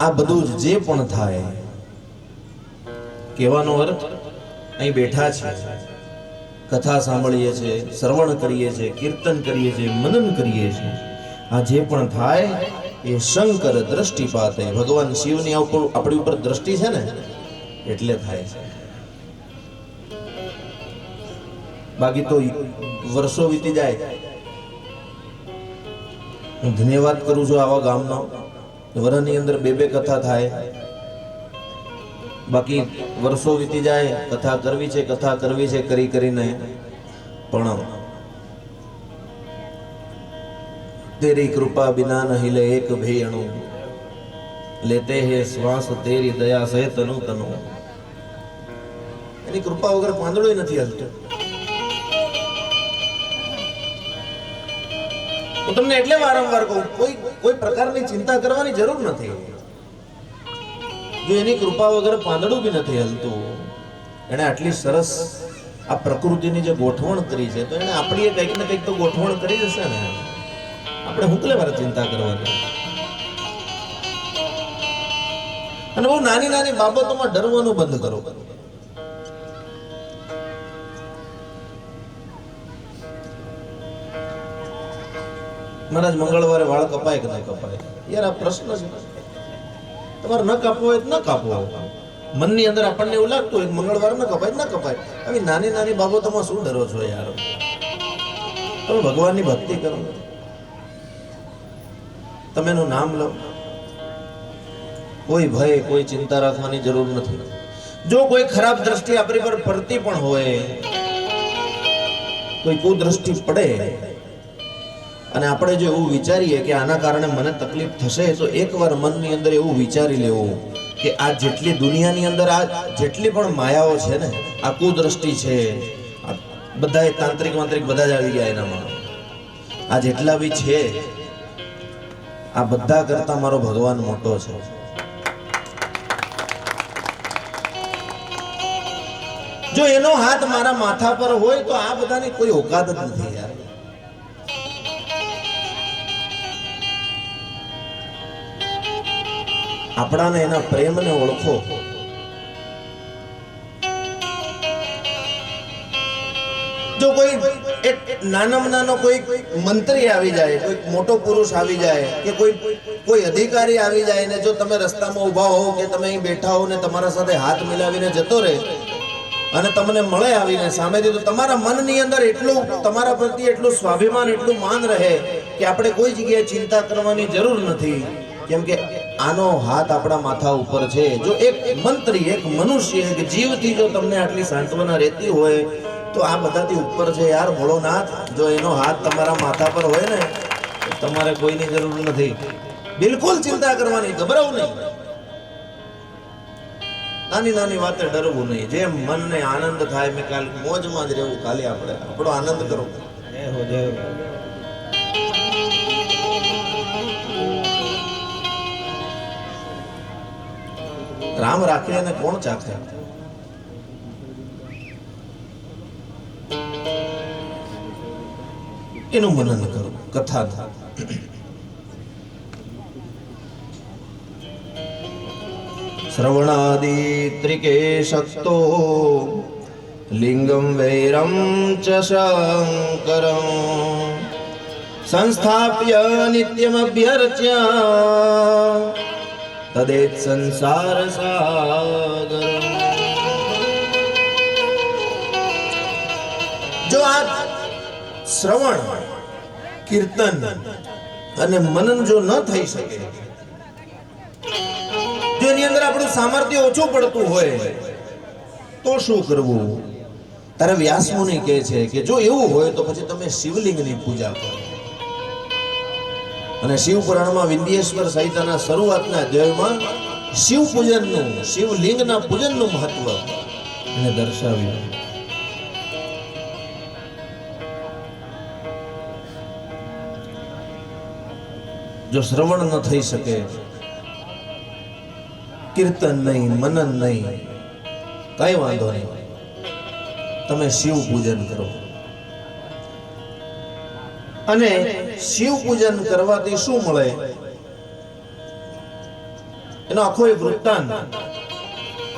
આ બધું જે પણ થાય, કહેવાનો અર્થ અહીં બેઠા છે, કથા સાંભળીએ છીએ, શ્રવણ કરીએ છીએ, કીર્તન કરીએ છીએ, મનન કરીએ છીએ, આ જે પણ થાય એ શંકર દ્રષ્ટિપાતે, ભગવાન શિવની આપણી ઉપર દ્રષ્ટિ છે ને એટલે થાય છે. બાકી તો વર્ષો વીતી જાય. હું ધન્યવાદ કરું છું આવા ગામનો, વરની અંદર બે કથા થાય. બાકી વર્ષો વીતી જાય, કથા કરવી છે કરી કરીને પણ તેરી કૃપા બિના ન हिले એક ભી અણુ, લેતે હે શ્વાસ તેરી દયા સે તનુ તનુ. એની કૃપા વગર પાંદડું નથી હલતું. હું તમને એટલે વારંવાર કહું, કોઈ પ્રકારની ચિંતા કરવાની જરૂર નથી. જો એની કૃપા વગર પાંદડું બી નથી હલતું. એને આટલી સરસ આ પ્રકૃતિની જે ગોઠવણ કરી છે, તો એને આપણી કંઈક ને કંઈક તો ગોઠવણ કરી જશે ને. આપણે હુકલે વાર ચિંતા કરવાની. અને બહુ નાની નાની બાબતોમાં ડરવાનું બંધ કરો. મહારાજ મંગળવારે વાળ કપાય કે ન કપાય? યાર આ પ્રશ્ન છે. તમારે ન કાપવો હોય ન કાપવો. મનની અંદર આપણને એવું લાગતું હોય મંગળવાર ન કપાય. આવી નાની નાની બાબતોમાં શું ડરો છો યાર? તમે ભગવાનની ભક્તિ કરો, તમે એનું નામ લો, કોઈ ભય કોઈ ચિંતા રાખવાની જરૂર નથી. જો કોઈ ખરાબ દ્રષ્ટિ આપણી પર પડતી પણ હોય, કોઈ કુદ્રષ્ટિ પડે અને આપણે જો એવું વિચારીએ કે આના કારણે મને તકલીફ થશે, તો એકવાર મનની અંદર એવું વિચારી લેવું કે આ જેટલી દુનિયાની અંદર આ જેટલી પણ માયાઓ છે ને, આ કુદ્રષ્ટિ છે, બધા તાંત્રિક વાંત્રિક બધા જ આવી ગયા એનામાં. આ જેટલા બી છે, આ બધા કરતા મારો ભગવાન મોટો છે. જો એનો હાથ મારા માથા પર હોય તો આ બધાની કોઈ ઓકાત જ નથી યાર. આપણાને એના પ્રેમને ઓળખો. જો કોઈ એક નાનામાં નાનો કોઈ મંત્રી આવી જાય, કોઈ મોટો પુરુષ આવી જાય, કે કોઈ અધિકારી આવી જાય ને જો તમે રસ્તામાં ઊભા હો કે તમે અહીં બેઠા હો ને તમારા સાથે હાથ મિલાવીને જતો રહે અને તમને મળે આવીને સામેથી, તો તમારા મનની અંદર એટલું તમારા પ્રત્યે એટલું સ્વાભિમાન, એટલું માન રહે કે આપણે કોઈ જગ્યાએ ચિંતા કરવાની જરૂર નથી. કેમ કે આનો હાથ આપણા માથા ઉપર છે. જો એક મંત્રી, એક મનુષ્ય, એક જીવથી જો તમને આટલી સાંત્વના રહેતી હોય તો આ બધાથી ઉપર છે યાર ભોળોનાથ. જો એનો હાથ તમારા માથા પર હોય ને તો તમારે કોઈની જરૂર નથી. બિલકુલ ચિંતા કરવાની, ગભરાવું નહીં. નાની નાની વાતે ડરવું નહીં. જેમ મનને આનંદ થાય, મેં કાલ મોજમાં જ રહેવું. કાલે આપણે આપણો આનંદ કરો. રામ રાખે અને કોણ ચાખે? એનું મનન કરો, કથા થાય. શ્રવણાદિ ત્રિકેશક્તો લિંગમ વૈરમ ચ શંકરમ સંસ્થાપ્ય નિત્યમ અભ્યર્ચ્ય તદેત સંસાર સાગર. જો આ શ્રવણ, કીર્તન અને મનન જો ન થઈ શકે, જો એની અંદર આપણું સામર્થ્ય ઓછું પડતું હોય તો શું કરવું? તારે વ્યાસ મુનિ કહે છે કે જો એવું હોય તો પછી તમે શિવલિંગની પૂજા કરો. અને શિવ પુરાણમાં વિંધ્યેશ્વર સંહિતાના શરૂઆતના અધ્યાયમાં શિવ પૂજનનું, શિવલિંગના પૂજનનું મહત્વ એને દર્શાવ્યું. જો શ્રવણ ન થઈ શકે, કીર્તન નહીં, મનન નહીં, કઈ વાંધો નહીં, તમે શિવ પૂજન કરો. અને શિવ પૂજન કરવાથી શું મળે? એનો આખો એક વૃત્તાંત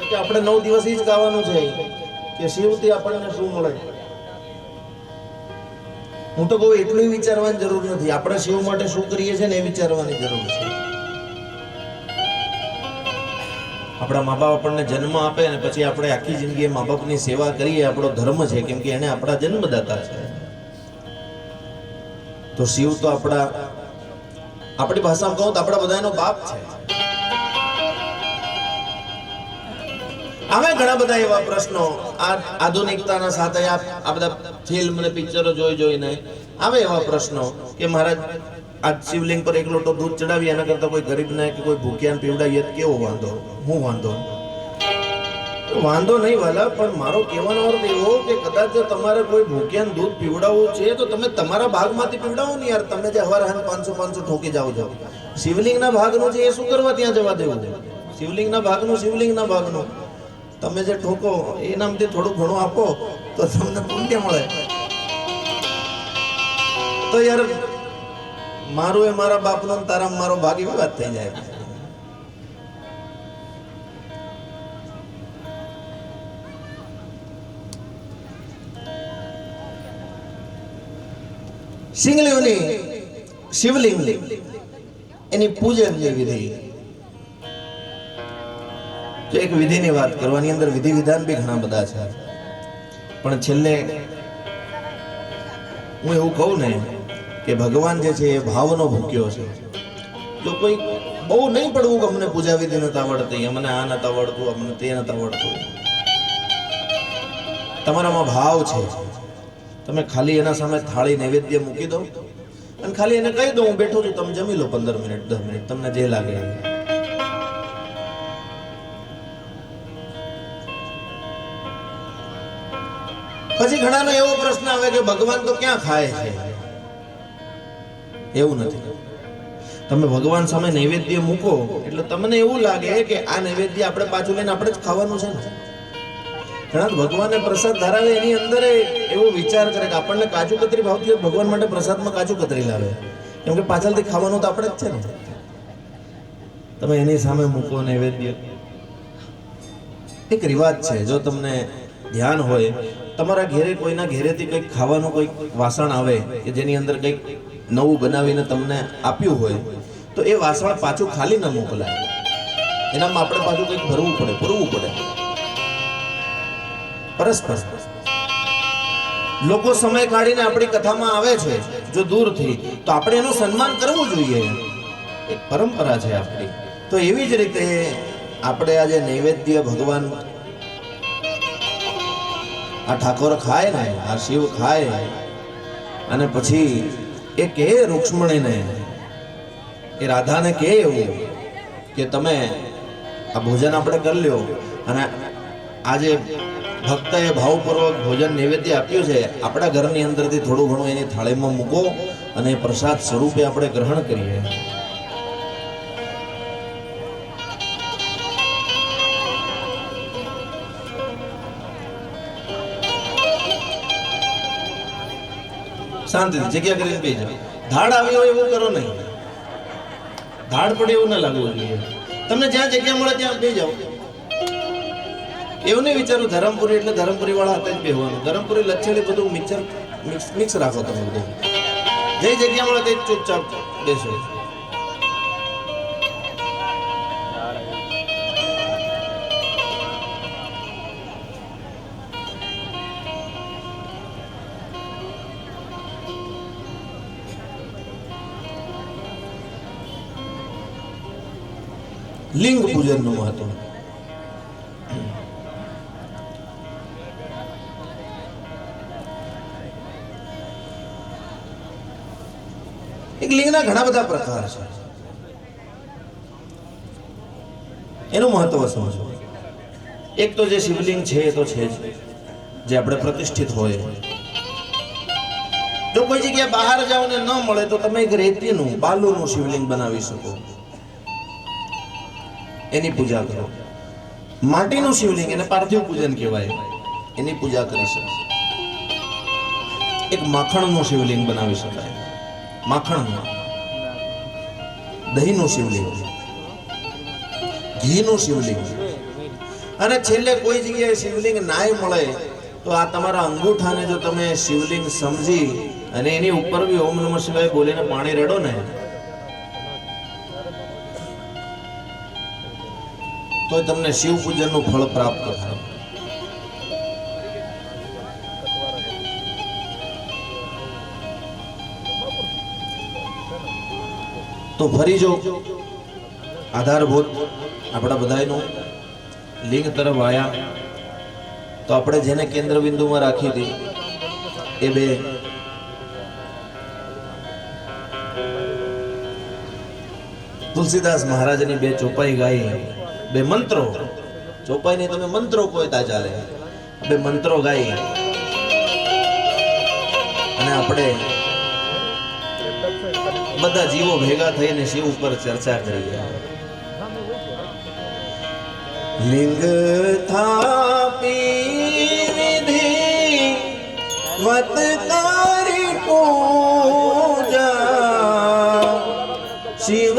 કે આપણે 9 દિવસ જ ગાવાનું છે કે શિવથી આપણને શું મળે. હું તો કહું એટલું વિચારવાની જરૂર નથી, આપણે શિવ માટે શું કરીએ છીએ ને એ વિચારવાની જરૂર છે. આપણા મા બાપ આપણને જન્મ આપે અને પછી આપણે આખી જિંદગી મા બાપની સેવા કરીએ આપણો ધર્મ છે, કેમ કે એને આપણા જન્મદાતા છે. તો શિવ તો આપણી ભાષામાં કહું તો આપણા બધાનો બાપ છે. આમે ઘણા બધા એવા પ્રશ્નો આ આધુનિકતાના સાથે આ બધા ફિલ્મ અને પિક્ચરો જોઈને આવે એવા પ્રશ્નો કે મહારાજ આ શિવલિંગ પર એક લોટો દૂધ ચડાવી એના કરતા કોઈ ગરીબને કે કોઈ ભૂખ્યાને પીવડાવીએ કેવો વાંધો? હું વાંધો નહીં વાલા, પણ મારો કહેવાનો અર્થ એવો કે કદાચ જો તમારે કોઈ ભૂખ્યાને દૂધ પીવડાવવું છે તો તમે તમારા ભાગમાંથી પીવડાવો ને યાર. તમે જે હવાર હાન 500 ઠોકી જાઓ છો, શિવલિંગના ભાગનું છે એ શું કરવા ત્યાં જવા દેવું? શિવલિંગના ભાગનું તમે જે ઠોકો એનામાંથી થોડું ઘણું આપો તો તમને પુણ્ય મળે. તો યાર મારું એ મારા બાપનો તારા મારો ભાગ એવી વાત થઈ જાય. સિંગલીઓની શિવલિંગ એની પૂજનની વિધિ, જો એક વિધિની વાત કરવાની અંદર વિધિ વિધાન બી ઘણા બધા છે, પણ છેલ્લે હું એવું કહું ને કે ભગવાન જે છે એ ભાવનો ભૂખ્યો છે. જો કોઈ બહુ નહીં પડવું કે અમને પૂજા વિધિ નથી આવડતી, અમને આ નથી આવડતું, અમને તે નથી આવડતું. તમારામાં ભાવ છે, તમે ખાલી એના સામે થાળી નૈવેદ્ય મૂકી દો અને ખાલી એને કહી દો હું બેઠો છું, તમે જમી લો 15 મિનિટ 10 મિનિટ, તમને જે લાગે. પછી ઘણાનો એવો પ્રશ્ન આવે કે ભગવાન તો ક્યાં ખાય છે? એવું નથી. તમે ભગવાન સામે નૈવેદ્ય મૂકો એટલે તમને એવું લાગે કે આ નૈવેદ્ય આપણે પાછું લઈને આપણે જ ખાવાનું છે ને. ઘણા ભગવાનને પ્રસાદ ધરાવે એની અંદર એવો વિચાર કરે કે આપણને કાજુ કતરી ભાવતી હોય, ભગવાન માટે પ્રસાદમાં કાજુ કતરી લાવે, કેમ કે પાછળથી ખાવાનું તો આપણે જ છે ને. તમે એની સામે મૂકો નૈવેદ્ય. એક રિવાજ છે, જો તમને ધ્યાન હોય, તમારા ઘેરે કોઈના ઘેરેથી કંઈક ખાવાનું કોઈ વાસણ આવે કે જેની અંદર કંઈક નવું બનાવીને તમને આપ્યું હોય તો એ વાસણ પાછું ખાલી ન મોકલાય, એનામાં આપણે પાછું કંઈક પૂરવું પડે. પરસ્પર લોકો સમય કાઢીને આપણી કથામાં આવે છે જો દૂરથી, તો આપણે એનું સન્માન કરવું જોઈએ, એક પરંપરા છે આપણી. તો એવી જ રીતે આપણે આજે નૈવેદ્ય ભગવાન આ ઠાકોર ખાય ને, આ શિવ ખાય અને પછી એ કહે રૂક્ષ્મણીને, એ રાધાને કહે એવું કે તમે આ ભોજન આપણે કરી લ્યો અને આજે ભક્તએ ભાવપૂર્વક ભોજન નૈવેદ્ય આપ્યું છે, આપણા ઘરની અંદરથી થોડું ઘણું એની થાળીમાં મૂકો અને પ્રસાદ સ્વરૂપે આપણે ગ્રહણ કરીએ. શાંતિથી જગ્યા કરીને પી જાઓ. ધાડ આવી હોય એવું કરો નહીં, ધાડ પડે એવું ના લાગવું જોઈએ. તમને જ્યાં જગ્યા મળે ત્યાં પી જાઓ. એવું નહીં વિચારું ધરમપુરી એટલે ધરમપુરી વાળા હાથે જ બેહવાનું. ધરમપુરી લચ્છેલી બધું મિક્સ રાખો તમે બધું. જે જગ્યા મળે તે ચૂપચાપ બેસો. લિંગ પૂજન નું મહત્વ. એક લિંગના ઘણા બધા પ્રકાર છે, એનું મહત્વ સમજો. એક તો જે શિવલિંગ છે એ તો છે જ, જે આપણે પ્રતિષ્ઠિત હોય. જો કોઈ જગ્યાએ બહાર જાઓ ને ન મળે તો તમે એક રેતીનું બાલુનું શિવલિંગ બનાવી શકો, એની પૂજા કરો. માટીનું શિવલિંગ એને પાર્થિવ પૂજન કહેવાય, એની પૂજા કરી શકો. એક માખણનું શિવલિંગ બનાવી શકાય, માખણનું દહીંનું શિવલિંગ. ઘીનું શિવલિંગ. અને છેલ્લે કોઈ જગ્યાએ શિવલિંગ નાય મળે તો આ તમારા અંગૂઠાને જો તમે શિવલિંગ સમજી અને એની ઉપર બી ઓમ નમઃ શિવાય બોલીને પાણી રેડો ને તો તમને શિવ પૂજનનું ફળ પ્રાપ્ત થાય. તો ફરી જો આધારભૂત આપણા બધાયનું લિંગ તરફ આવ્યા તો આપણે જેને કેન્દ્ર બિંદુમાં રાખી હતી એ બે તુલસીદાસ મહારાજની બે ચોપાઈ ગાઈ, બે મંત્રો. ચોપાઈ ની તમે મંત્રો કોઈતા ચાલે, બે મંત્રો ગાઈ અને આપણે બધા જીવો ભેગા થઈને શિવ ઉપર ચર્ચા કરીએ. લિંગ થાપી વિધિ વતકારી પૂજા શિવ